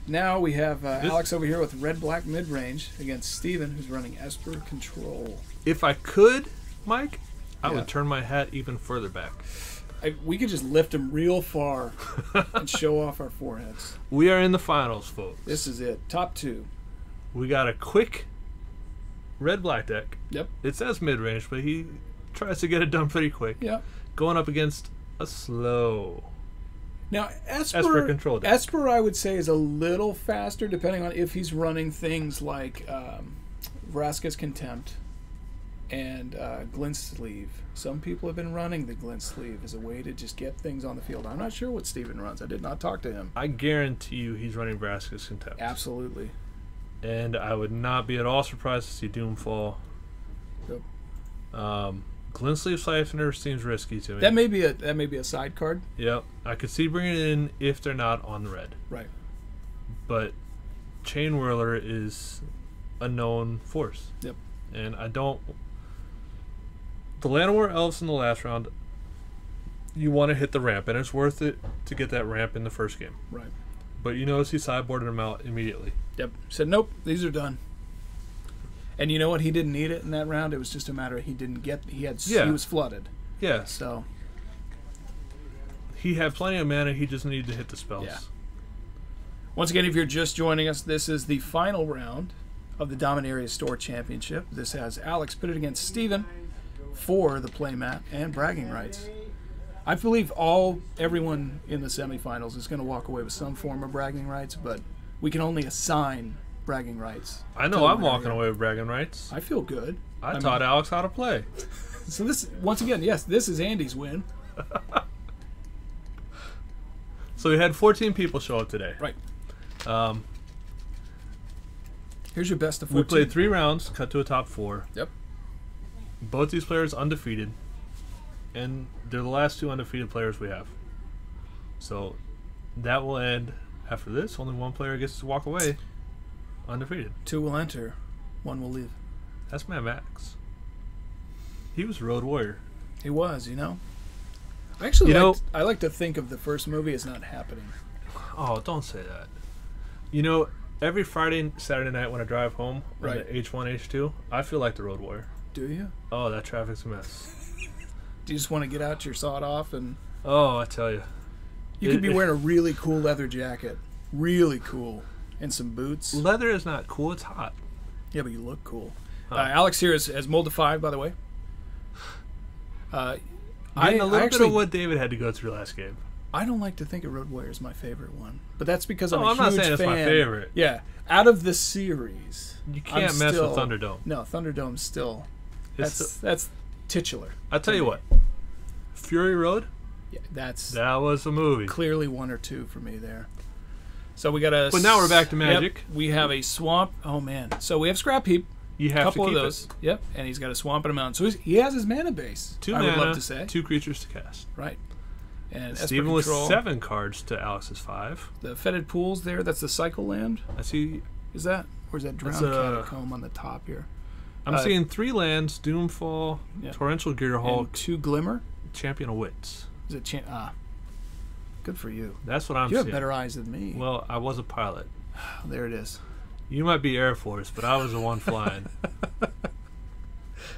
Now we have Alex over here with red-black mid-range against Steven, who's running Esper Control. If I could, Mike, I would turn my hat even further back. We could just lift them real far and show off our foreheads. We are in the finals, folks. This is it. Top 2. We got a quick red-black deck. Yep. It says mid-range, but he tries to get it done pretty quick. Yep. Going up against a slow... Now, Esper Control deck. Esper, I would say, is a little faster, depending on if he's running things like Vraska's Contempt and Glint Sleeve. Some people have been running the Glint Sleeve as a way to just get things on the field. I'm not sure what Steven runs. I did not talk to him. I guarantee you he's running Vraska's Contempt. Absolutely. And I would not be at all surprised to see Doomfall. Yep. Glint Sleeve Siphoner seems risky to me. That may be a side card. Yep. I could see bringing it in if they're not on the red. Right. But Chain Whirler is a known force. Yep. And I don't... The Llanowar Elves in the last round, you want to hit the ramp, and it's worth it to get that ramp in the first game. Right. But you notice he sideboarded them out immediately. Yep. Said, nope, these are done. And you know what? He didn't need it in that round. It was just a matter of he didn't get... He was flooded. Yeah. So... He had plenty of mana. He just needed to hit the spells. Yeah. Once again, if you're just joining us, this is the final round of the Dominaria Store Championship. This has Alex pitted against Steven for the playmat and bragging rights. I believe everyone in the semifinals is going to walk away with some form of bragging rights, but we can only assign bragging rights. I know I'm walking away with bragging rights. I feel good. I taught Alex how to play. So this, once again, yes, this is Andy's win. So we had 14 people show up today. Right. Here's your best of 14. We played 3 rounds, cut to a top 4. Yep. Both these players undefeated, and they're the last 2 undefeated players we have. So that will end after this. Only 1 player gets to walk away undefeated. 2 will enter, 1 will leave. That's Mad Max. He was a road warrior. He was, you know. I actually I like to think of the first movie as not happening. Oh, don't say that. You know, every Friday and Saturday night when I drive home on Right. the H1, H2, I feel like the road warrior. Do you? Oh, that traffic's a mess. Do you just want to get out your sawed off and... Oh, I tell you. You could be wearing a really cool leather jacket. Really cool. And some boots. Leather is not cool, it's hot. Yeah, but you look cool. Huh. Alex here has Mold to 5, by the way. Getting a little bit of what David had to go through last game. I don't like to think of Road Warrior is my favorite one. But that's because I'm I'm a huge not saying it's fan. my favorite. Yeah. Out of the series... You can't mess with Thunderdome. No, Thunderdome's still... That's titular. I'll tell you what. Fury Road? Yeah, that was a movie. Clearly 1 or 2 for me there. So we got a... But now we're back to Magic. Yep, we have a Swamp. Oh, man. So we have Scrap Heap. You have couple to keep of those. it. Yep, and he's got a Swamp and a Mountain. So he has his mana base. 2 I mana, would love to say. 2 creatures to cast. Right. And Steven was Control, 7 cards to Alex's 5. The Fetid Pools there, that's the Cycle Land. I see. Is that? Or is that Drowned Catacomb on the top here? I'm seeing 3 lands, Doomfall, Torrential Gearhulk, and 2 Glimmer. Champion of Wits. Is it good for you. That's what I'm You seeing. have better eyes than me. Well, I was a pilot. There it is. You might be Air Force, but I was the one flying.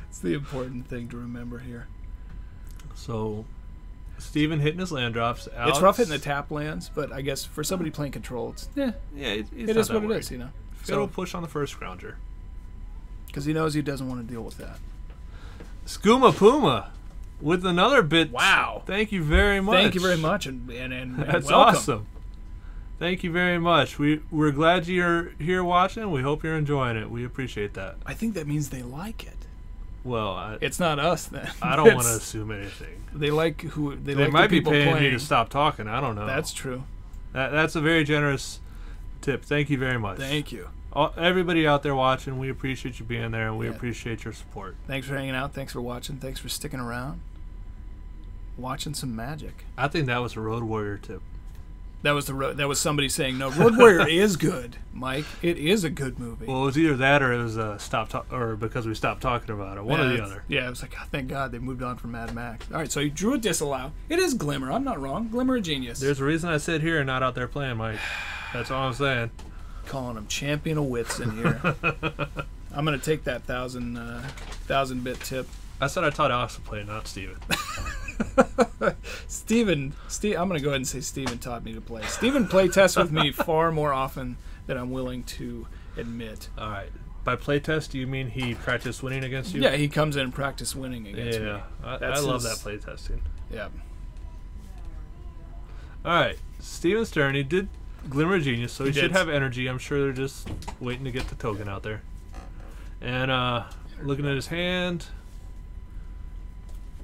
It's the important thing to remember here. So, Steven hitting his land drops. Alex, it's rough hitting the tap lands, but I guess for somebody playing control, it's it is what it is, you know. Fiddle push on the first Scrounger. Because he knows he doesn't want to deal with that. Skooma Puma with another bit. Wow. Thank you very much. Thank you very much, and that's welcome. awesome. Thank you very much. We're glad you're here watching. We hope you're enjoying it. We appreciate that. I think that means they like it. Well, it's not us then. I don't want to assume anything. They like they like might the people be paying playing. me to stop talking. I don't know. That's true. That's a very generous tip. Thank you very much. Thank you. Everybody out there watching, we appreciate you being there, and we appreciate your support. Thanks for hanging out. Thanks for watching. Thanks for sticking around. Watching some Magic. I think that was a Road Warrior tip. That was somebody saying no. Road Warrior is good, Mike. It is a good movie. Well, it was either that or it was or because we stopped talking about it. One or the other. Yeah, it was like, oh, thank God they moved on from Mad Max. All right, so you drew a disallow. It is Glimmer. I'm not wrong. Glimmer of Genius. There's a reason I sit here and not out there playing, Mike. That's all I'm saying. Calling him champion of wits in here. I'm gonna take that 1,000-bit tip. I said I taught Alex to play, not Steven. Steven, I'm gonna go ahead and say Steven taught me to play. Steven play tests with me far more often than I'm willing to admit. All right. By play test, do you mean he practiced winning against you? Yeah, he comes in and practice winning against me. Yeah, I love that play testing. Yeah. All right, Steven's turn. He did Glimmer Genius, so he should have energy. I'm sure they're just waiting to get the token out there. And looking at his hand,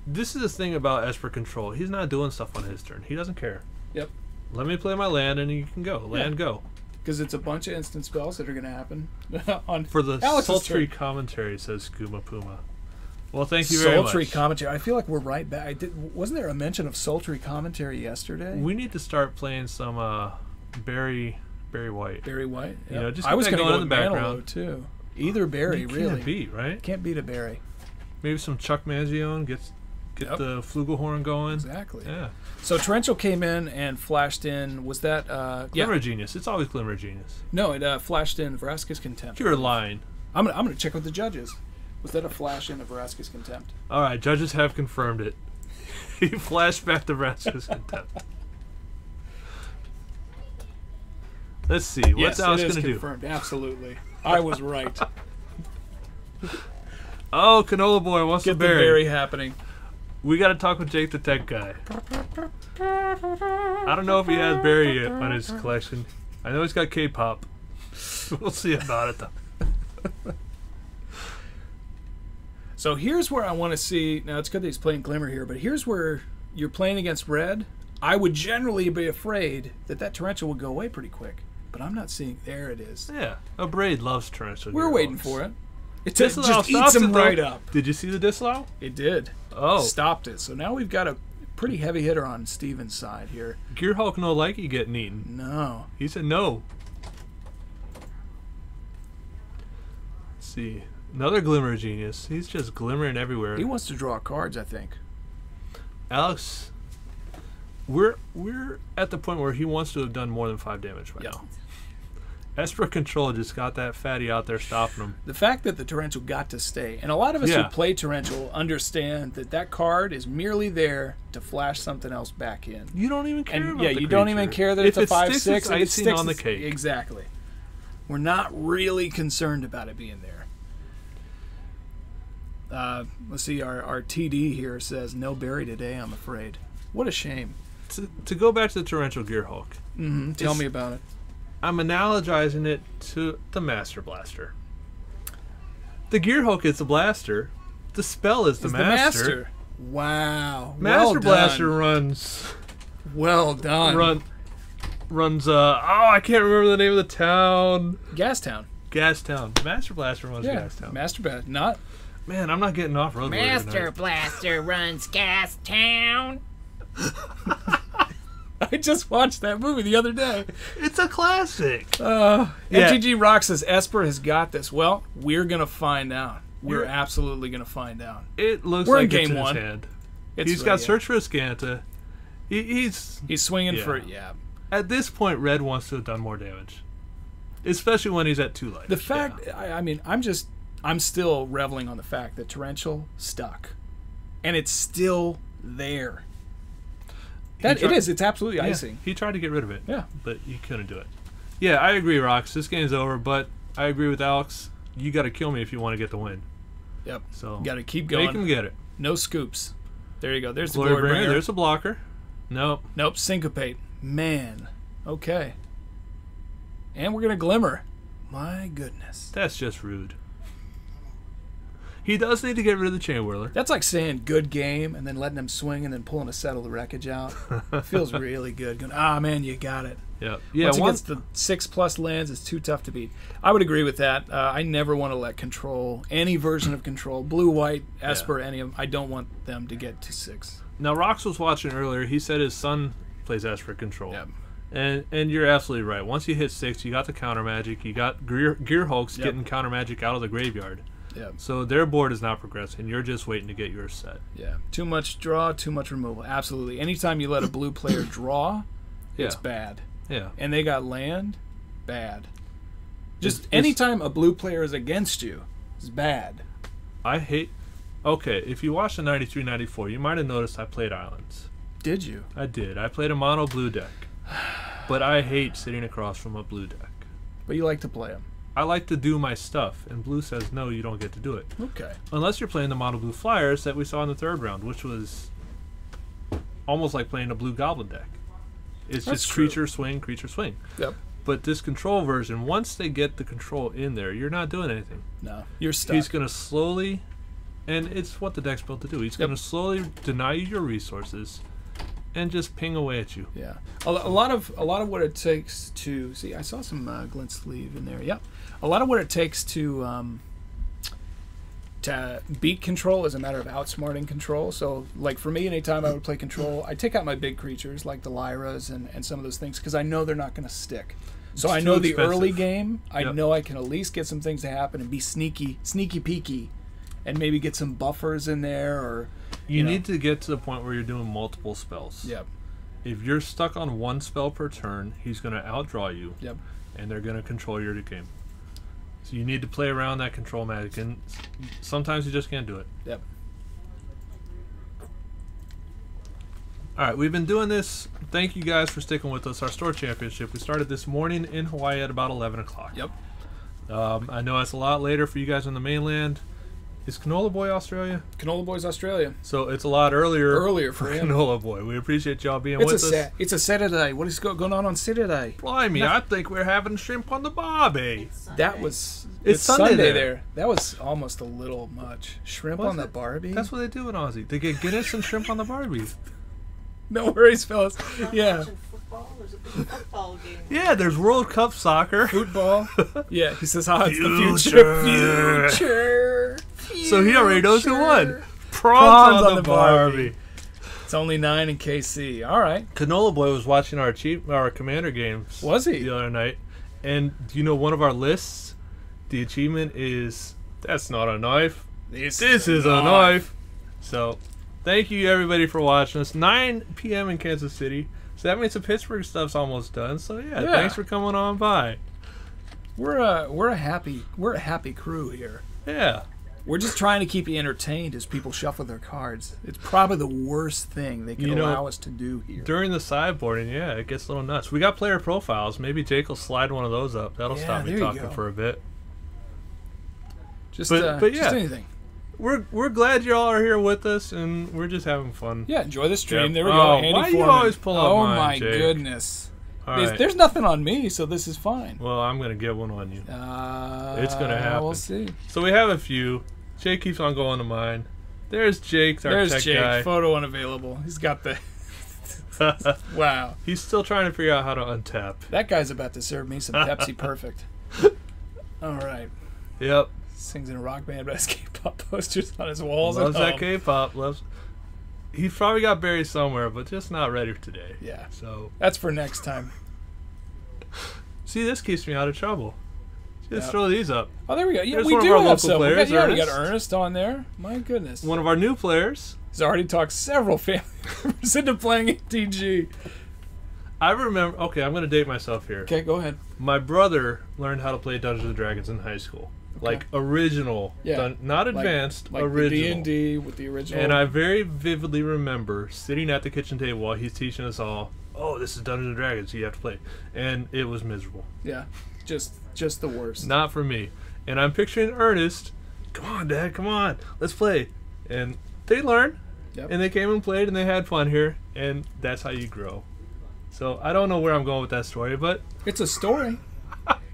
this is the thing about Esper Control. He's not doing stuff on his turn. He doesn't care. Yep. Let me play my land, and you can go. Land, go. Because it's a bunch of instant spells that are going to happen. For the sultry commentary, says Skooma Puma. Well, thank you very much. Sultry commentary. I feel like we're right back. Wasn't there a mention of sultry commentary yesterday? We need to start playing some Barry White. Barry White? Yep. You know, just I was going to go in the background. Manilow, too. Either Barry, you really. Can't beat, right? Can't beat a Barry. Maybe some Chuck Mangione, get the Flugelhorn going. Exactly. Yeah. So Torrential came in and flashed in. Was that Glimmer Genius? It's always Glimmer Genius. No, it flashed in Vraska's Contempt. You're lying. I'm gonna check with the judges. Was that a flash in of Vraska's Contempt? All right, judges have confirmed it. He flashed back to Vraska's Contempt. Let's see. What's Alex going to do? Confirmed. Absolutely. I was right. Oh, Canola Boy wants Get to berry. the berry happening. We got to talk with Jake the Tech Guy. I don't know if he has berry yet on his collection. I know he's got K-pop. We'll see about it, though. So here's where I want to see. Now, it's good that he's playing Glimmer here, but here's where you're playing against red. I would generally be afraid that Torrential would go away pretty quick. But I'm not seeing. There it is. Yeah. Braid loves Torrential. We're waiting for it. It just eats him right up. Did you see the disallow? It did. Oh. Stopped it. So now we've got a pretty heavy hitter on Steven's side here. Gearhulk no like you getting eaten. No. He said no. Let's see. Another Glimmer Genius. He's just glimmering everywhere. He wants to draw cards, I think. Alex, we're at the point where he wants to have done more than 5 damage by now. Esper Control just got that fatty out there stopping him. The fact that the Torrential got to stay, and a lot of us who play Torrential understand that card is merely there to flash something else back in. You don't even care about the you don't even care that it's a 5/6. It's icing on the cake. Exactly. We're not really concerned about it being there. Let's see, our TD here says, no berry today, I'm afraid. What a shame. To go back to the Torrential Gearhulk. Tell me about it. I'm analogizing it to the Master Blaster. The Gearhulk is the blaster. The spell is the master. Wow. Master Blaster runs. Well done. Runs. I can't remember the name of the town. Gastown. Master Blaster runs Gastown. Master Blaster. Not. Man, I'm not getting off road. Master Blaster runs Gastown. I just watched that movie the other day. It's a classic. MTG Rock says Esper has got this. Well, we're gonna find out. We're absolutely gonna find out. It looks we're like in it's game in one. his hand. He's got Search for Askanta. He's swinging for At this point, Red wants to have done more damage, especially when he's at 2 life. The fact, I mean, I'm still reveling on the fact that Torrential stuck, and it's still there. It is. It's absolutely icing. He tried to get rid of it. Yeah. But he couldn't do it. Yeah, I agree, Rox. This game's over, but I agree with Alex. You got to kill me if you want to get the win. Yep. So got to keep going. Make him get it. No scoops. There you go. There's the Glory Glory Bringer. There's a blocker. Nope. Syncopate. Man. Okay. And we're going to Glimmer. My goodness. That's just rude. He does need to get rid of the Chain Whirler. That's like saying good game and then letting them swing and then pulling a Settle the Wreckage out. It feels really good. Going, man, you got it. Yep. Once it gets the 6+ lands, it's too tough to beat. I would agree with that. I never want to let Control, any version of Control, Blue, White, Esper, any of them, I don't want them to get to 6. Now, Rox was watching earlier. He said his son plays Esper Control. Yep. And you're absolutely right. Once you hit 6, you got the counter magic. You got Gearhulks getting counter magic out of the graveyard. Yeah. So their board is not progressing. You're just waiting to get yours set. Yeah. Too much draw, too much removal. Absolutely. Anytime you let a blue player draw, it's bad. Yeah. and they got land, bad. Just It's- anytime a blue player is against you is bad. I hate... Okay, if you watched the 93-94, you might have noticed I played Islands. Did you? I did. I played a mono blue deck. But I hate sitting across from a blue deck. But you like to play them. I like to do my stuff, and blue says no, you don't get to do it. Okay. Unless you're playing the mono blue flyers that we saw in the third round, which was almost like playing a blue goblin deck. It's That's just true. creature swing, creature swing. Yep. But this control version, once they get the control in there, you're not doing anything. No, you're stuck. He's going to slowly, and it's what the deck's built to do. He's Yep. going to slowly deny you your resources and just ping away at you. Yeah, a lot of what it takes to see. I saw some glint sleeve in there. Yep, a lot of what it takes to beat control is a matter of outsmarting control. So, like for me, anytime I would play control, I take out my big creatures like the Lyras and some of those things because I know they're not going to stick. So It's I know too the expensive. early game, I Yep. know I can at least get some things to happen and be sneaky peeky, and maybe get some buffers in there or. You know. need to get to the point where you're doing multiple spells. Yep. If you're stuck on one spell per turn, he's going to outdraw you. Yep. And they're going to control your game. So you need to play around that control magic, and sometimes you just can't do it. Yep. All right, we've been doing this. Thank you guys for sticking with us. Our store championship. We started this morning in Hawaii at about 11 o'clock. Yep. I know it's a lot later for you guys on the mainland. Is Canola Boy Australia? Canola Boys Australia. So it's a lot earlier. Earlier for him. Canola Boy. We appreciate y'all being It's with us. It's a Saturday. What is going on Saturday? Blimey, I think we're having shrimp on the barbie. That was It's Sunday there. That was almost a little much. Shrimp Was on the it? Barbie. That's what they do in Aussie. They get Guinness and shrimp on the barbie. No worries, fellas. Yeah. Watching football? There's a big football game. Yeah, there's World Cup soccer. Football. Yeah, he says, it's the Future. future. So he already knows who won. Future. Prawns on the Barbie. It's only 9 in KC. All right. Canola Boy was watching our commander games. Was he? The other night, and do you know one of our lists? The achievement is that's not a knife. This is a knife. So, thank you everybody for watching us. 9 p.m. in Kansas City. So that means the Pittsburgh stuff's almost done. So yeah, thanks for coming on by. We're a happy crew here. Yeah. We're just trying to keep you entertained as people shuffle their cards. It's probably the worst thing they can allow us to do here. During the sideboarding, yeah, it gets a little nuts. We got player profiles. Maybe Jake will slide one of those up. That'll stop me there you talking go. for a bit. Just, but just yeah. anything. We're glad y'all are here with us, and we're just having fun. Yeah, enjoy the stream. Yep. There we go. Oh, Handy why you Foreman. always pull up Oh mine, my Jake? goodness. All right. There's nothing on me, so this is fine. Well, I'm gonna get one on you. It's gonna happen. We'll see. So we have a few. Jake keeps on going to mine. There's Jake, our There's tech Jake. guy. Photo unavailable. He's got the. Wow. He's still trying to figure out how to untap. That guy's about to serve me some Pepsi Perfect. All right. Yep. Sings in a rock band, but has K-pop posters on his walls. Loves at that home. K-pop. Loves. He's probably got buried somewhere, but just not ready for today. Yeah. So That's for next time. see, this keeps me out of trouble. Just Yep. throw these up. Oh, there we go. Yeah, There's we one of do our have local some. We players, got Ernest. Ernest on there. My goodness. One of our new players. He's already talked several family members into playing ATG. I remember. Okay, I'm gonna date myself here. Okay, go ahead. My brother learned how to play Dungeons and Dragons in high school, like original, Yeah. not advanced, Like original. the D&D with the original. And I very vividly remember sitting at the kitchen table while he's teaching us all, "Oh, this is Dungeons and Dragons. You have to play," and it was miserable. Yeah, just the worst. Not for me. And I'm picturing Ernest. Come on, Dad. Come on. Let's play. And they learned. Yep. And they came and played, and they had fun here. And that's how you grow. So I don't know where I'm going with that story, but It's a story.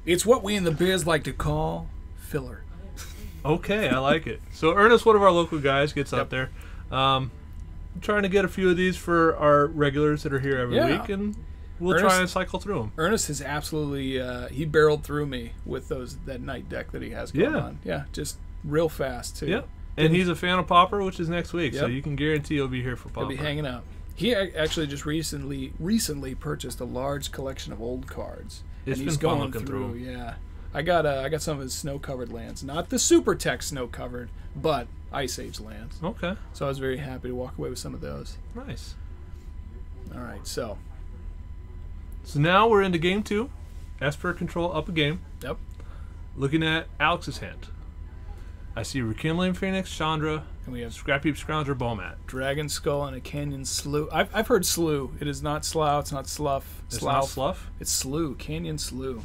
It's what we in the biz like to call filler. okay, I like it. So Ernest, one of our local guys, gets up there. I'm trying to get a few of these for our regulars that are here every Yeah. week, and we'll Ernest- try and cycle through them. Ernest has absolutely he barreled through me with that night deck that he has going Yeah. on. Yeah, just real fast too. Yep. And he's a fan of Popper, which is next week, so Yep. you can guarantee he'll be here for He'll Popper. be hanging out. He actually just recently purchased a large collection of old cards. It's and he's been fun going looking through 'em. Yeah, I got some of his snow-covered lands, not the Super Tech snow-covered, but Ice Age lands. Okay, So I was very happy to walk away with some of those. nice. All right, so So now we're into game 2. Esper control up a game. Yep. Looking at Alex's hand. I see Rekindling Phoenix, Chandra, And we have Scrap Heap Scrounger, Bomat. Dragon Skull and a Canyon Slough. I've heard Slough. It is not Slough. It's not Slough. It's not Slough? It's Slough. Canyon Slough.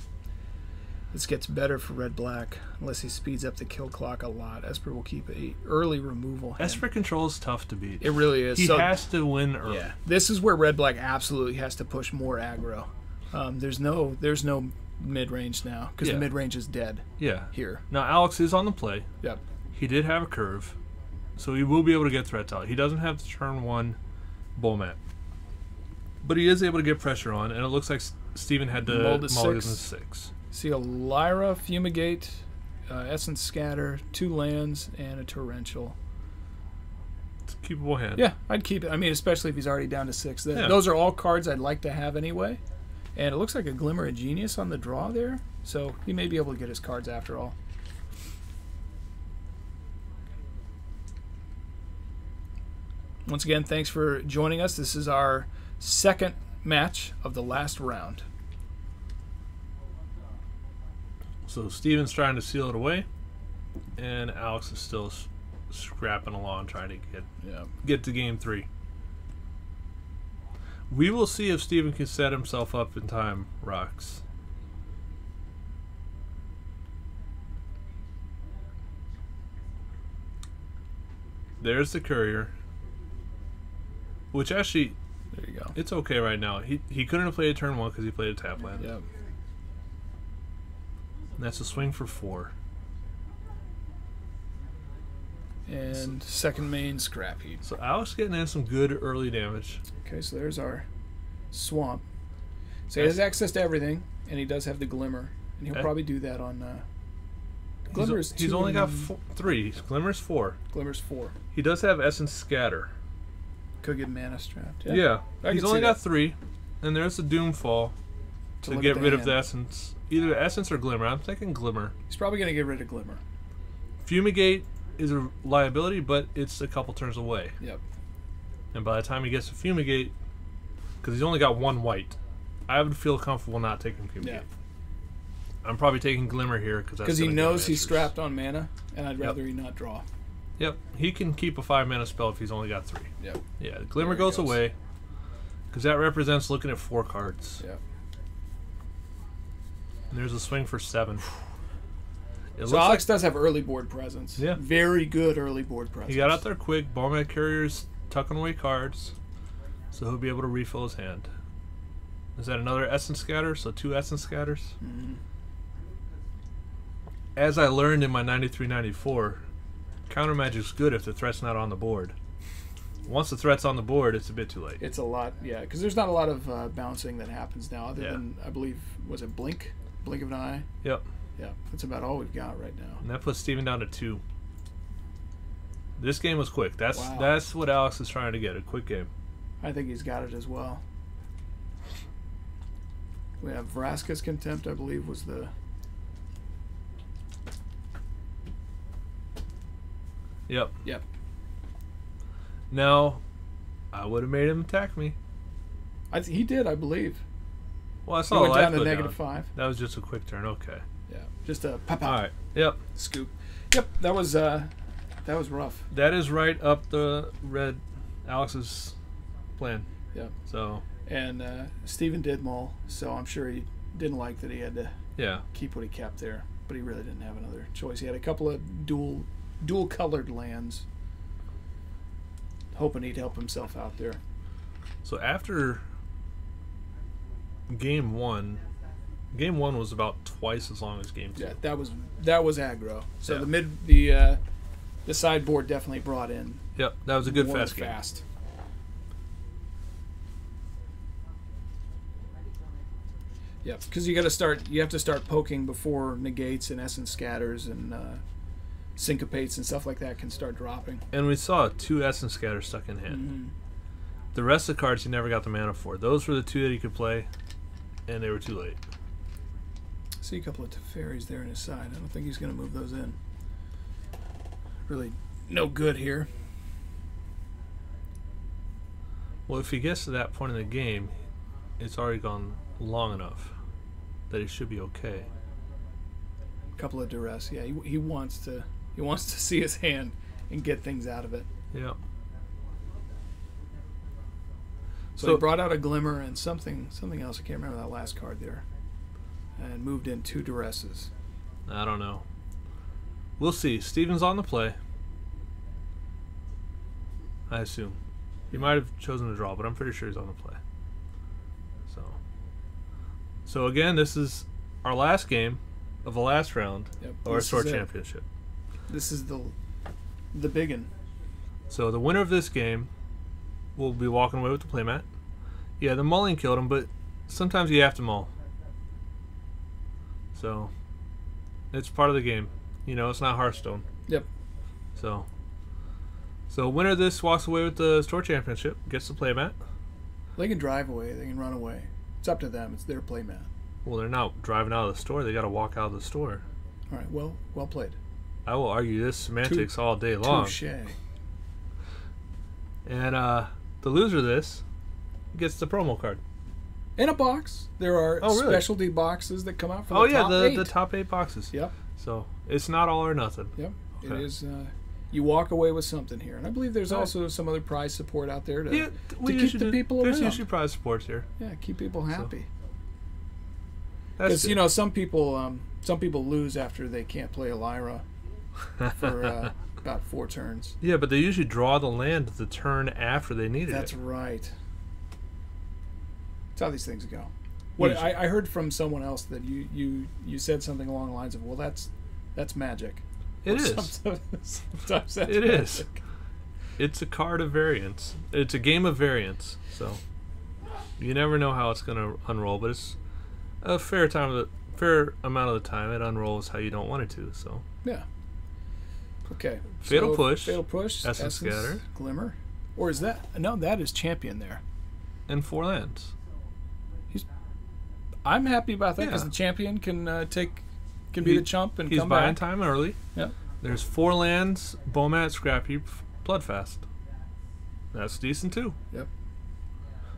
This gets better for red-black unless he speeds up the kill clock a lot. Esper will keep a early removal hand. Esper control is tough to beat. It really is. He has to win early. Yeah. This is where red-black absolutely has to push more aggro. There's no mid-range now because the mid-range is dead. Yeah. Here. Now Alex is on the play. Yep. He did have a curve, so he will be able to get threats out. He doesn't have the turn 1 Bomat, but he is able to get pressure on, and it looks like Steven had to Mold to mulligan 6. 6. See a Lyra, Fumigate, Essence Scatter, 2 lands, and a Torrential. It's a keepable hand. Yeah, I'd keep it. I mean, especially if he's already down to 6. Yeah. Those are all cards I'd like to have anyway. And it looks like a Glimmer of Genius on the draw there, so he may be able to get his cards after all. Once again, thanks for joining us. This is our second match of the last round. So Steven's trying to seal it away, and Alex is still scrapping along trying to get to game 3. We will see if Steven can set himself up in time, Rocks. There's the Courier, which actually, There you go. it's okay right now. He couldn't have played a turn 1 because he played a tap land. Yep. And that's a swing for 4. And second main Scrap Heap. So Alex getting in some good early damage. Okay, so there's our Swamp. So he has access to everything, and he does have the Glimmer, and he'll probably do that on. Glimmer's He's only got 3. Glimmer's 4. Glimmer's 4. He does have Essence Scatter. Could get mana strapped. Yeah. I He's can only see got that. 3. And there's the Doomfall to look get at rid the of the hand. Essence. Either Essence or Glimmer. I'm thinking Glimmer. He's probably going to get rid of Glimmer. Fumigate is a liability, but it's a couple turns away. Yep. And by the time he gets to Fumigate, because he's only got 1 white, I would feel comfortable not taking Fumigate. Yeah. I'm probably taking Glimmer here because he knows he's strapped on mana, and I'd rather he not draw. Yep. He can keep a 5-mana spell if he's only got 3. Yep. Yeah, the Glimmer There he goes goes. away, because that represents looking at 4 cards. Yep. And there's a swing for 7. It So looks Alex like does have early board presence. Yeah. Very good early board presence. he got out there quick. Bowman Courier's tucking away cards, so he'll be able to refill his hand. Is that another Essence Scatter? So 2 Essence Scatters? Mhm. As I learned in my 93-94, counter magic's good if the threat's not on the board. Once the threat's on the board, it's a bit too late. It's a lot, yeah, because there's not a lot of bouncing that happens now, other Yeah. than, I believe, was it Blink of an Eye? Yep. Yeah, that's about all we've got right now. And that puts Steven down to 2. This game was quick. That's Wow. that's what Alex is trying to get, a quick game. I think he's got it as well. We have Vraska's Contempt, I believe, was the... Yep. Yep. Now, I would have made him attack me. He did, I believe. Well, I He saw went life down to go negative 5. That was just a quick turn. Okay. Yeah, just a pop All out right. Yep. scoop. Yep, that was rough. That is right up the red Alex's plan. Yep. So, And Steven did mull, so I'm sure he didn't like that he had to yeah. keep what he kept there, but he really didn't have another choice. He had a couple of dual colored lands, hoping he'd help himself out there. So after game 1 was about twice as long as game 2. Yeah, that was aggro. So Yeah. the sideboard definitely brought in Yep. That was a good more fast game. fast. Yep, because you have to start poking before negates and essence scatters and syncopates and stuff like that can start dropping. And we saw 2 Essence Scatters stuck in hand. Mm-hmm. The rest of the cards he never got the mana for. Those were the 2 that he could play, and they were too late. See a couple of Teferis there in his side. I don't think he's going to move those in. Really no good here. Well, if he gets to that point in the game, it's already gone long enough that he should be okay. A couple of duress. Yeah, he wants to see his hand and get things out of it. Yeah. So he brought out a glimmer and something else. I can't remember that last card there. And moved in 2 duresses. I don't know. We'll see. Steven's on the play. I assume. He might have chosen to draw, but I'm pretty sure he's on the play. So again, this is our last game of the last round of our Store Championship. This is the big one. So the winner of this game will be walking away with the playmat. Yeah, the mulling killed him, but sometimes you have to mull. So it's part of the game. You know, it's not Hearthstone. Yep. So winner of this walks away with the Store Championship, gets the playmat. They can drive away. They can run away. It's up to them. It's their playmat. Well, they're not driving out of the store. They got to walk out of the store. All right. Well played. I will argue this semantics all day long. Touché. And the loser of this gets the promo card. In a box. There are specialty boxes that come out for the top 8. The top 8 boxes. Yep. So it's not all or nothing. Yep. Okay. It is. You walk away with something here, and I believe there's also some other prize support out there to keep the people around. There's usually prize supports here. Yeah, keep people happy. Because Because some people lose after they can't play a Lyra for about 4 turns. Yeah, but they usually draw the land the turn after they need it. That's right. That's how these things go. What I heard from someone else that you said something along the lines of, well, that's magic. It is. Sometimes that's it magic. is. It's a card of variance. It's a game of variance. So you never know how it's going to unroll, but it's a fair amount of the time it unrolls how you don't want it to. So yeah. Okay. Fatal Push. Fatal Push. Essence Scatter. Glimmer. Or is that? No, that is Champion there. And 4 lands. I'm happy about that because Yeah. the Champion can be the chump and he's come back. buying time early. Yep. There's 4 lands, Bowmat, Scrap Heap, Bloodfast. That's decent too. Yep.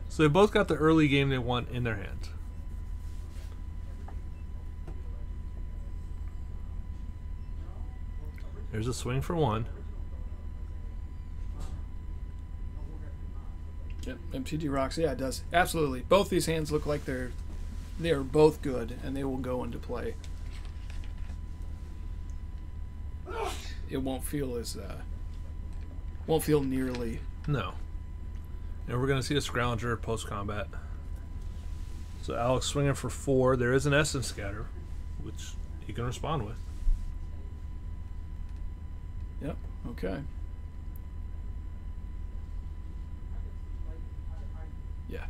So they both got the early game they want in their hand. There's a swing for 1. Yep. MTG rocks. Yeah, it does. Absolutely. Both these hands look like they're both good, and they will go into play. It won't feel nearly. No. And we're going to see a Scrounger post-combat. So Alex swinging for 4. There is an Essence Scatter, which he can respond with. Yep. Okay. Yeah.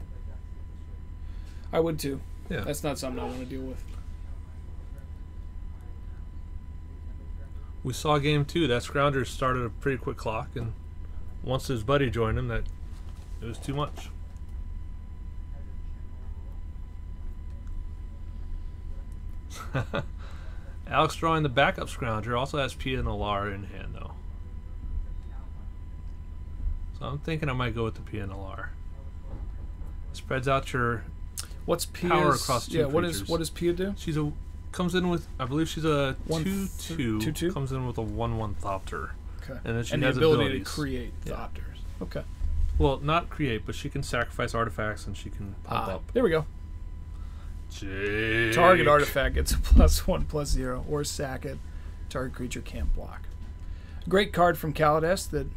I would too. Yeah. That's not something I want to deal with. We saw game 2. That Scrounger started a pretty quick clock, and once his buddy joined him, that it was too much. Alex drawing the backup Scrounger also has Pia and Alar in hand, though. So I'm thinking I might go with the Pia and Alar. Spreads out your What's Pia's power across 2 creatures. What does Pia do? She's comes in with, I believe she's a 2/2. 2/2. Comes in with a 1/1 Thopter. Okay. And then she the has ability abilities. to create Yeah. Thopters. Okay. Well, not create, but she can sacrifice artifacts and she can pump up. There we go. Jake. Target artifact gets a +1/+0, or sack it. Target creature can't block. Great card from Kaladesh that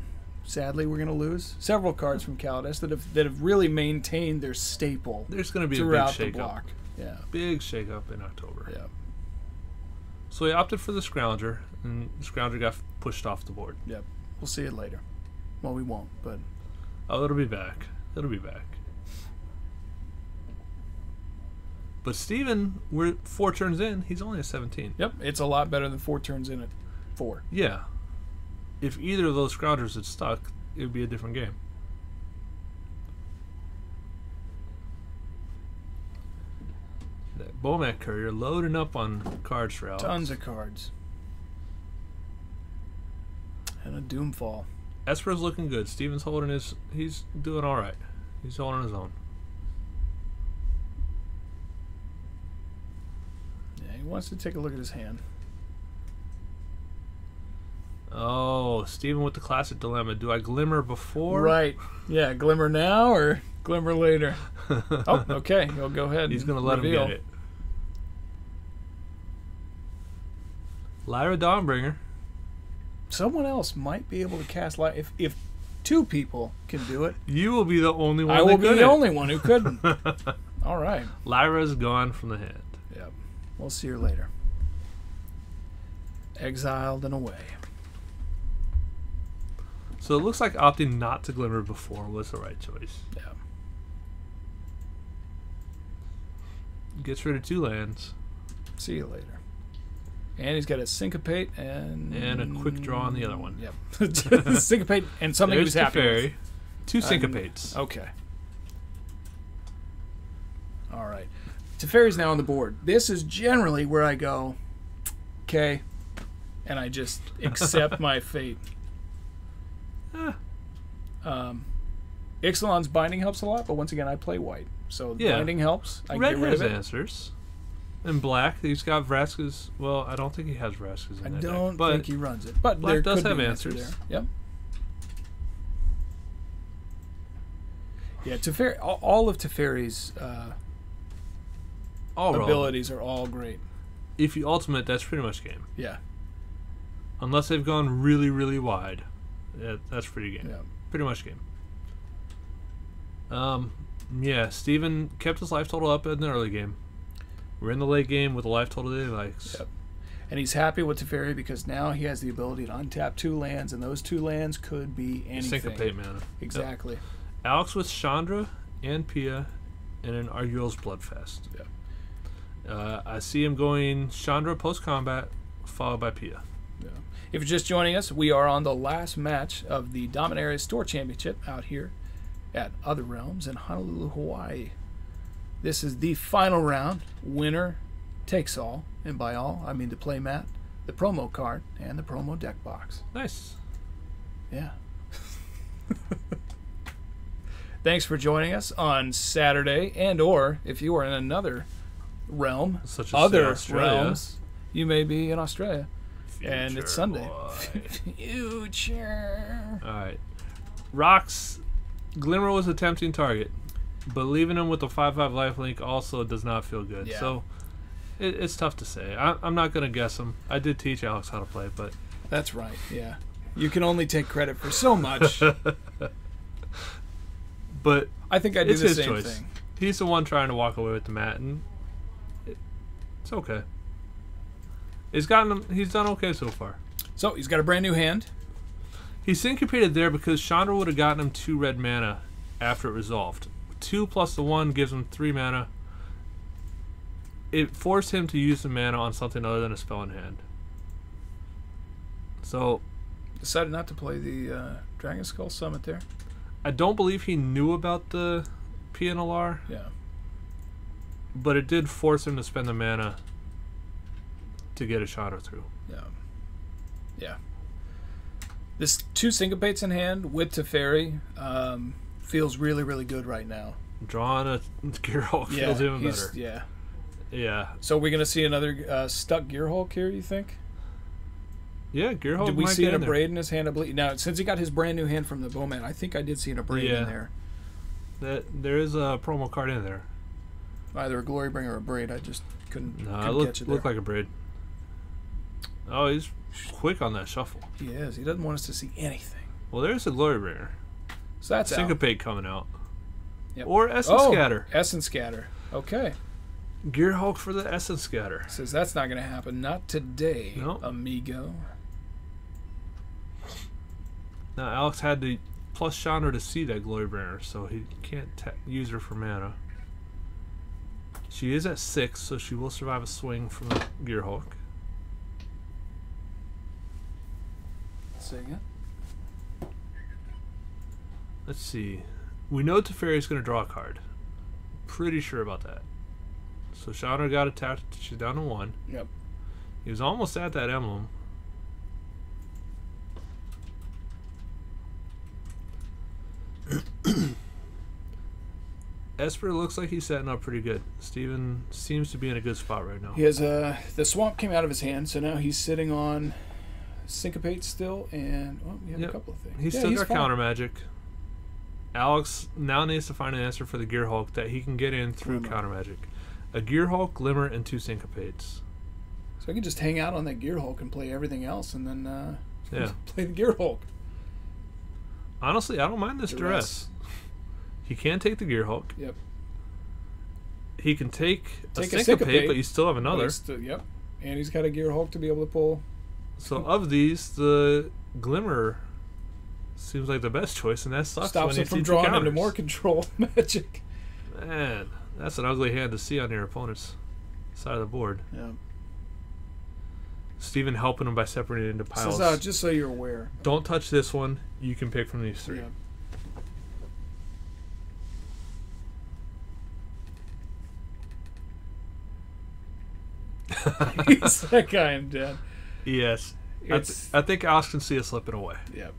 sadly we're going to lose. Several cards from Kaladesh that have really maintained their staple. There's going to be a big throughout the shake block. up. Yeah. Big shake up in October. Yeah. So he opted for the Scrounger, and the Scrounger got pushed off the board. Yep. We'll see it later. Well, we won't, but Oh, it'll be back. It'll be back. But Steven, we're 4 turns in. He's only a 17. yep, it's a lot better than 4 turns in at 4. Yeah. If either of those Scroungers had stuck, it would be a different game. That Bowmat Courier loading up on cards for Alex. Tons of cards. And a Doomfall. Esper's looking good. Steven's he's doing all right. He's holding his own. wants to take a look at his hand. Oh, Steven with the classic dilemma. Do I glimmer before? Right. Yeah, glimmer now or glimmer later? Oh, okay. He'll go ahead. He's and going to let reveal. him get it. Lyra Dawnbringer. Someone else might be able to cast light. If two people can do it, You will be the only one I that will be the couldn't. only one who couldn't. All right. Lyra's gone from the hand. Yep. We'll see her later. Exiled and away. So it looks like opting not to glimmer before was the right choice. Yeah. Gets rid of 2 lands. See you later. And he's got a syncopate and And a quick draw on the other one. Yep. Syncopate and something he was There's happy Teferi. with. 2 syncopates. Okay. All right. Teferi's now on the board. This is generally where I go, okay, and I just accept my fate. Ixalan's binding helps a lot, but once again, I play white. So Yeah. binding helps. I Red get rid has of it. answers. And black, he's got Vraska's. Well, I don't think he has Vraska's in I that deck, don't but think he runs it. But black there does could have be an answer answers. there. Yep. Yeah, Teferi, all of Teferi's all relevant. abilities are all great. If you ultimate, that's pretty much game. Yeah. Unless they've gone really, really wide. That's pretty game. Yeah. Pretty much game. Yeah, Steven kept his life total up in the early game. We're in the late game with a life total that he likes. Yep. And he's happy with Teferi because now he has the ability to untap 2 lands, and those 2 lands could be anything. Syncopate mana. Exactly. Yep. Alex with Chandra and Pia and an Arguel's Bloodfest. Yeah. I see him going Chandra post-combat, followed by Pia. Yeah. If you're just joining us, we are on the last match of the Dominaria Store Championship out here at Other Realms in Honolulu, Hawaii. This is the final round. Winner takes all. And by all, I mean the playmat, the promo card, and the promo deck box. Nice. Yeah. Thanks for joining us on Saturday, and or if you are in another realm, Such as other Australia. realms, you may be in Australia. And it's Sunday. boy. Future. Alright. Rox, Glimmer was a tempting target, but leaving him with a 5/5 lifelink also does not feel good. Yeah. So it's tough to say. I'm not going to guess him. I did teach Alex how to play, but That's right, yeah. You can only take credit for so much. but I think I do it's the his same choice. thing. He's the one trying to walk away with the mat, and it's okay. He's done okay so far. So he's got a brand new hand. He syncopated there because Chandra would have gotten him 2 red mana after it resolved. 2 plus the 1 gives him 3 mana. It forced him to use the mana on something other than a spell in hand. So Decided not to play the Dragon Skull Summit there. I don't believe he knew about the PNLR, Yeah. but it did force him to spend the mana to get a Chandra through. Yeah. Yeah. This 2 syncopates in hand with Teferi feels really, really good right now. Drawing a Gearhulk Yeah, feels even he's- better. Yeah. Yeah. So we're gonna see another stuck Gearhulk here, you think? Yeah, Gearhulk Did we might see get an in there. Abrade in his hand? I believe. Now, since he got his brand new hand from the Bowman, I think I did see an Abrade Yeah. in there. There is a promo card in there. Either a Glorybringer or a Abrade. I just couldn't, No, couldn't it catch it looked there. like a braid. Oh, he's quick on that shuffle. He is. He doesn't want us to see anything. Well, there's a Glorybringer. So that's out. Syncopate coming out. Yep. Or Essence Oh, Scatter. Essence Scatter. Okay. Gearhulk for the Essence Scatter. Says that's not going to happen. Not today, Nope. amigo. Now, Alex had to plus Chandra to see that Glorybringer, so he can't use her for mana. She is at 6, so she will survive a swing from the Gearhulk. Say again? Let's see. We know Teferi is going to draw a card. Pretty sure about that. So Chandra got attacked. She's down to 1. Yep. He was almost at that emblem. Esper looks like he's setting up pretty good. Steven seems to be in a good spot right now. He has the swamp came out of his hand, so now he's sitting on Syncopate still, and we have a couple of things. He's still got counter magic. Alex now needs to find an answer for the Gear Hulk that he can get in through counter magic. A Gear Hulk, Glimmer, and 2 Syncopates. So I can just hang out on that Gear Hulk and play everything else, and then play the Gear Hulk. Honestly, I don't mind this duress. He can take the Gear Hulk. Yep. He can take a Syncopate, but you still have another. Yep. And he's got a Gear Hulk to be able to pull. So of these, the Glimmer seems like the best choice, and that sucks. Stops him from drawing into more control magic. Man, that's an ugly hand to see on your opponent's side of the board. Yeah. Steven helping him by separating it into piles. So, just so you're aware. Don't touch this one. You can pick from these 3. Yeah. He's that guy in dead. Yes. I think Alex can see it slipping away. Yep.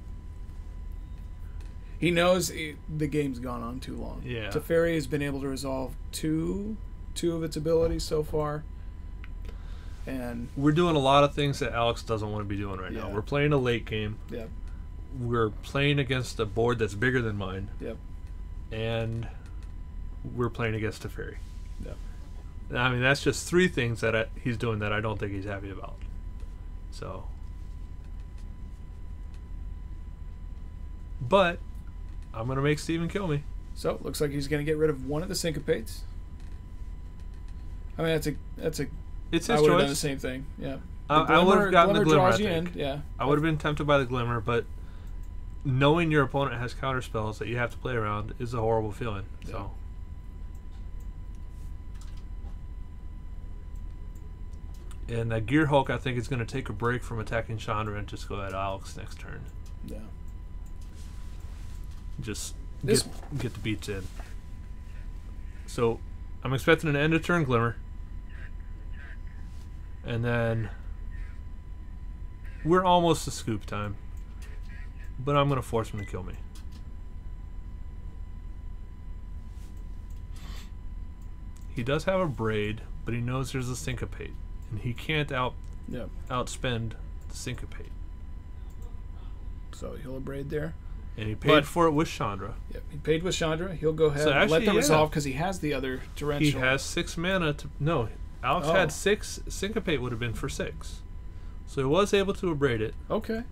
He knows the game's gone on too long. Yeah. Teferi has been able to resolve two of its abilities so far. And we're doing a lot of things that Alex doesn't want to be doing right now. We're playing a late game. Yep. We're playing against a board that's bigger than mine. Yep. And we're playing against Teferi. Yep. I mean, that's just 3 things that he's doing that I don't think he's happy about. So, but I'm gonna make Steven kill me. So looks like he's gonna get rid of one of the Syncopates. I mean, that's a. It's his I would have choice. done the same thing. Yeah. I would have gotten the Glimmer. Draws you in. Yeah. I would have been tempted by the Glimmer, but knowing your opponent has counter spells that you have to play around is a horrible feeling. Yeah. So. And that Gear Hulk, I think, is going to take a break from attacking Chandra and just go at Alex next turn. Yeah. Just get the beats in. So, I'm expecting an end of turn Glimmer. And then we're almost to scoop time. But I'm going to force him to kill me. He does have a Braid, but he knows there's a Syncopate. And he can't outspend the Syncopate. So he'll braid there. And he paid for it with Chandra. Yep, he paid with Chandra. He'll go ahead So and actually, let them resolve because he has the other torrential. He has 6 mana to... No, Alex had 6. Syncopate would have been for 6. So he was able to abrade it. Okay.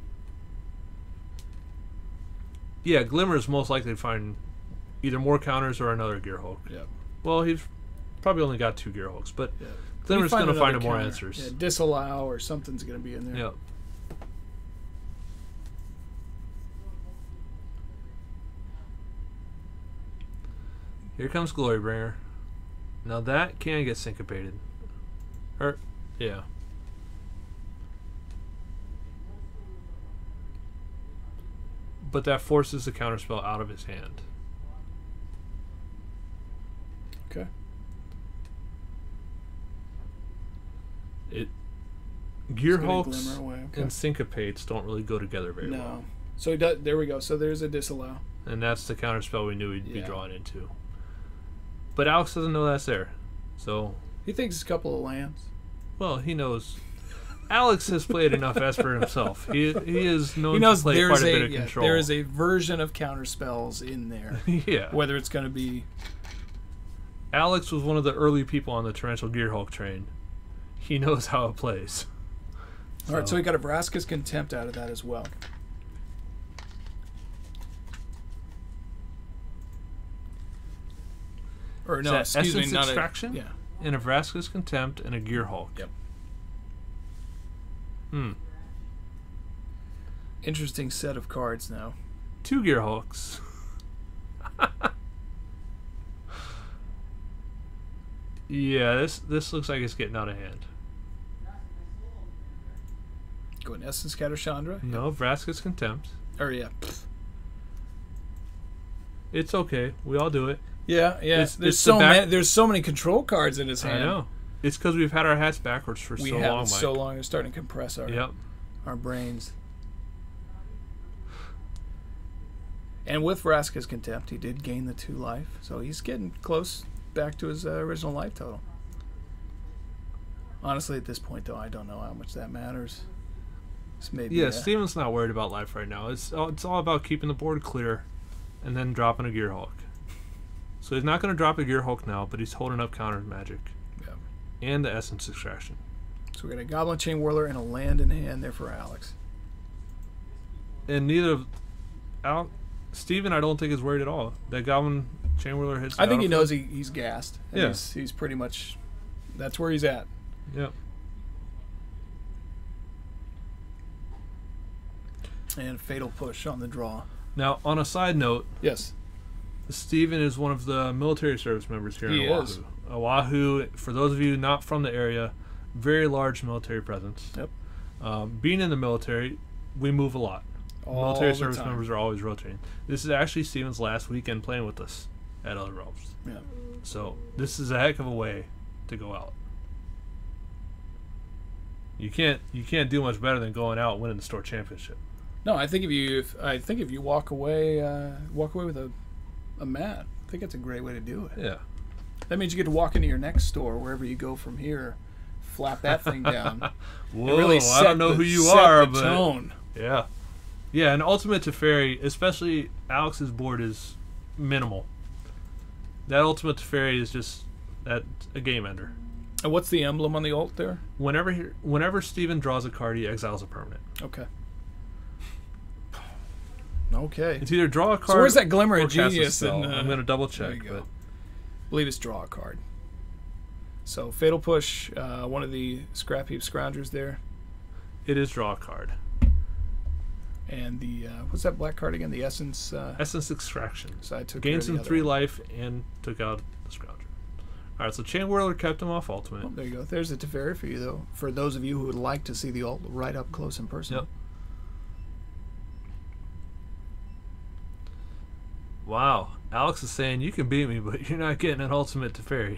Yeah, Glimmer is most likely to find either more counters or another Gear Hulk. Yep. Well, he's probably only got 2 Gear Hulks, but Glimmer's going to find him more answers. Yeah, disallow or something's going to be in there. Yep. Here comes Glorybringer. Now that can get syncopated. Yeah. But that forces the counterspell out of his hand. Okay. Gear Hulks and syncopates don't really go together very well. No. So he does, there we go. So there's a disallow. And that's the counterspell we knew he'd be drawn into. But Alex doesn't know that's there. So he thinks it's a couple of lands. Well, he knows. Alex has played enough Esper himself. He is known he knows to play quite a bit of control. There is a version of counterspells in there. Yeah. Whether it's going to be... Alex was one of the early people on the Torrential Gear Hulk train. He knows how it plays. All right, so we got a Vraska's Contempt out of that as well. Or no, excuse me, not Extraction? Yeah. And a Vraska's Contempt and a Gear Hulk. Yep. Interesting set of cards now. 2 Gear Hulks. Yeah, this looks like it's getting out of hand. Go in Essence Scatter Chandra. No, Vraska's Contempt. Or yeah. It's okay. We all do it. Yeah, yeah. There's so many control cards in his hand. I know. It's because we've had our hats backwards for so long, Mike. So long. They're starting to compress our brains. And with Vraska's Contempt, he did gain the 2 life, so he's getting close back to his original life total. Honestly, at this point, though, I don't know how much that matters. This may be, Yeah, Steven's not worried about life right now. It's all about keeping the board clear and then dropping a Gearhulk. So he's not going to drop a Gearhulk now, but he's holding up counter magic. Yeah. And the Essence Extraction. So we got a Goblin Chain Whirler and a land in hand there for Alex. And neither of Steven, I don't think, is worried at all. That Goblin Chain Whirler hits. I think he knows he's gassed. And Yeah. He's pretty much, that's where he's at. Yep. And Fatal Push on the draw. Now, on a side note, Yes. Steven is one of the military service members here He in Oahu. is. Oahu, for those of you not from the area, very large military presence. Yep. Being in the military, we move a lot. All Military the service time. members are always rotating. This is actually Steven's last weekend playing with us at Other Realms. Yeah. So this is a heck of a way to go out. You can't do much better than going out and winning the store championship. No, I think if you walk away with a mat, I think it's a great way to do it. Yeah. That means you get to walk into your next store wherever you go from here, flap that thing down. Whoa, really I don't know who you set are, the but tone. yeah. Yeah, and Ultimate Teferi, especially Alex's board, is minimal. That Ultimate Teferi is just a game ender. And what's the emblem on the ult there? Whenever Steven draws a card, he exiles a permanent. Okay. Okay. It's either draw a card. So where's that glimmer or of cast a genius? spell. in, I'm going to double there check. you go. But I believe it's draw a card. So Fatal Push, one of the Scrap Heap Scroungers there. it is draw a card. And the, what's that black card again? The Essence. Essence Extraction. So I took care Gains of the him other 3 one. life and took out the Scrounger. Alright, so Chain Whirler kept him off Ultimate. Oh, there you go. There's the Teferi for you, though. For those of you who would like to see the ult right up close in person. Yep. Wow. Alex is saying you can beat me, but you're not getting an Ultimate Teferi.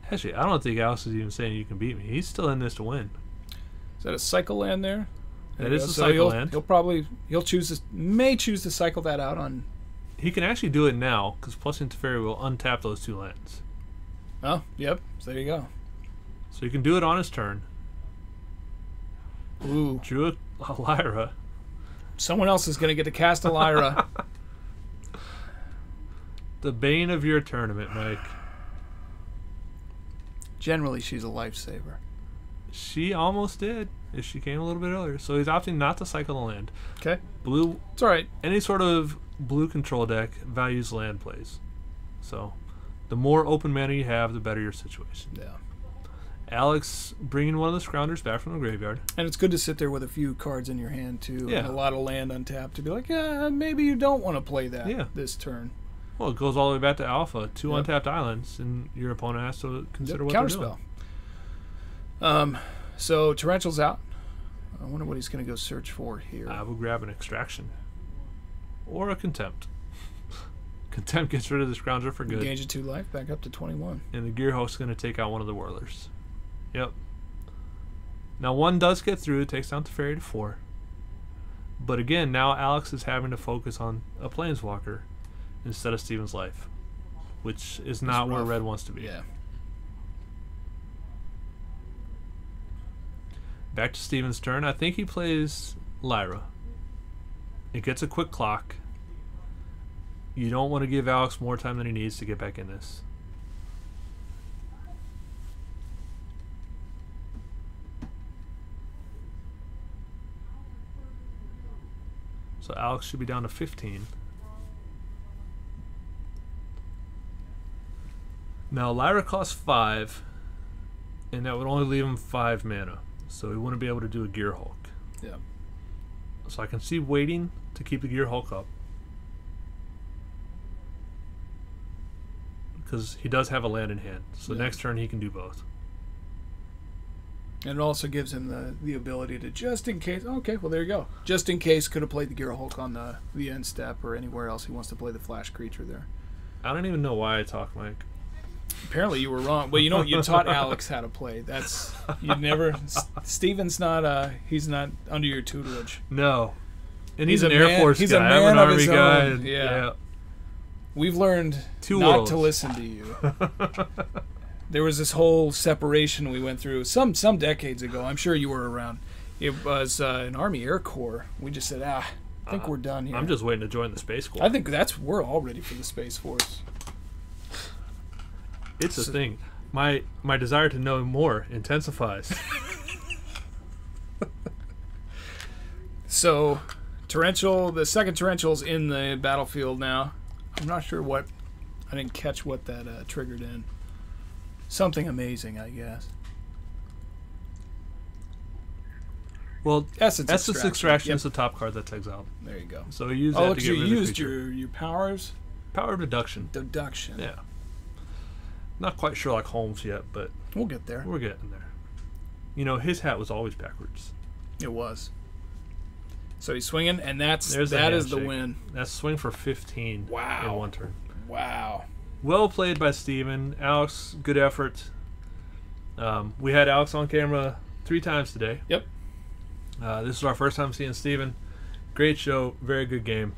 Actually, I don't think Alex is even saying you can beat me. He's still in this to win. Is that a cycle land there? That you is go. a So cycle land. He'll may choose to cycle that out on. He can actually do it now, because Plussing Teferi will untap those 2 lands. Oh, yep. So there you go. So he can do it on his turn. Ooh. Drew a Lyra. Someone else is going to get to cast a Lyra. The bane of your tournament, Mike. Generally, she's a lifesaver. She almost did if she came a little bit earlier. So he's opting not to cycle the land. Okay. Blue, It's all right. any sort of blue control deck values land plays. So the more open mana you have, the better your situation. Yeah. Alex bringing one of the Scroungers back from the graveyard. And it's good to sit there with a few cards in your hand, too. Yeah. And a lot of land untapped to be like, yeah, maybe you don't want to play that this turn. Well, it goes all the way back to Alpha. 2 Yep. untapped islands, and your opponent has to consider what Counterspell. they're doing. So Torrential's out. I wonder what he's going to go search for here. I will grab an Extraction. Or a Contempt. Contempt gets rid of the Scrounger for good. Engage a 2 life, back up to 21. And the Gearhulk's going to take out one of the Whirlers. Yep. Now 1 does get through. It takes down Teferi to 4. But again, now Alex is having to focus on a Planeswalker instead of Steven's life, which is not where rough. Red wants to be. Yeah. Back to Steven's turn. I think he plays Lyra. It gets a quick clock. You don't want to give Alex more time than he needs to get back in this. So Alex should be down to 15. Now Lyra costs 5, and that would only leave him 5 mana. So he wouldn't be able to do a Gearhulk. Yeah. So I can see waiting to keep the Gearhulk up. Because he does have a land in hand. So Yeah. next turn he can do both. And it also gives him the ability to, just in case, okay, well, there you go. Just in case, could have played the Gearhulk on the end step or anywhere else he wants to play the flash creature there. I don't even know why I talk, Mike. Apparently you were wrong. Well, you know, you taught Alex how to play. That's you never. Steven's not. He's not under your tutelage. No, and He's he's an a Air man- Force he's guy. a I'm man an of Army his guy. own. and- Yeah. We've learned Two not worlds. to listen to you. There was this whole separation we went through some decades ago. I'm sure you were around. It was an Army Air Corps. We just said, I think we're done here. I'm just waiting to join the Space Corps. I think we're all ready for the Space Force. It's a thing. My desire to know more intensifies. So, torrential. The second torrential's in the battlefield now. I'm not sure what. I didn't catch what that triggered in. Something amazing, I guess. Well, Essence Extraction Yep. is the top card that's exiled. There you go. So you use Oh, that look, to you get rid of the used creature. your powers. Power of deduction. Deduction. Yeah. Not quite Sherlock Holmes yet, but We'll get there. we're getting there. You know, his hat was always backwards. It was. So he's swinging, and that There's the is the handshake. win. That's swing for 15 Wow. in one turn. Wow. Well played by Steven. Alex, good effort. We had Alex on camera 3 times today. Yep. This is our first time seeing Steven. Great show. Very good game.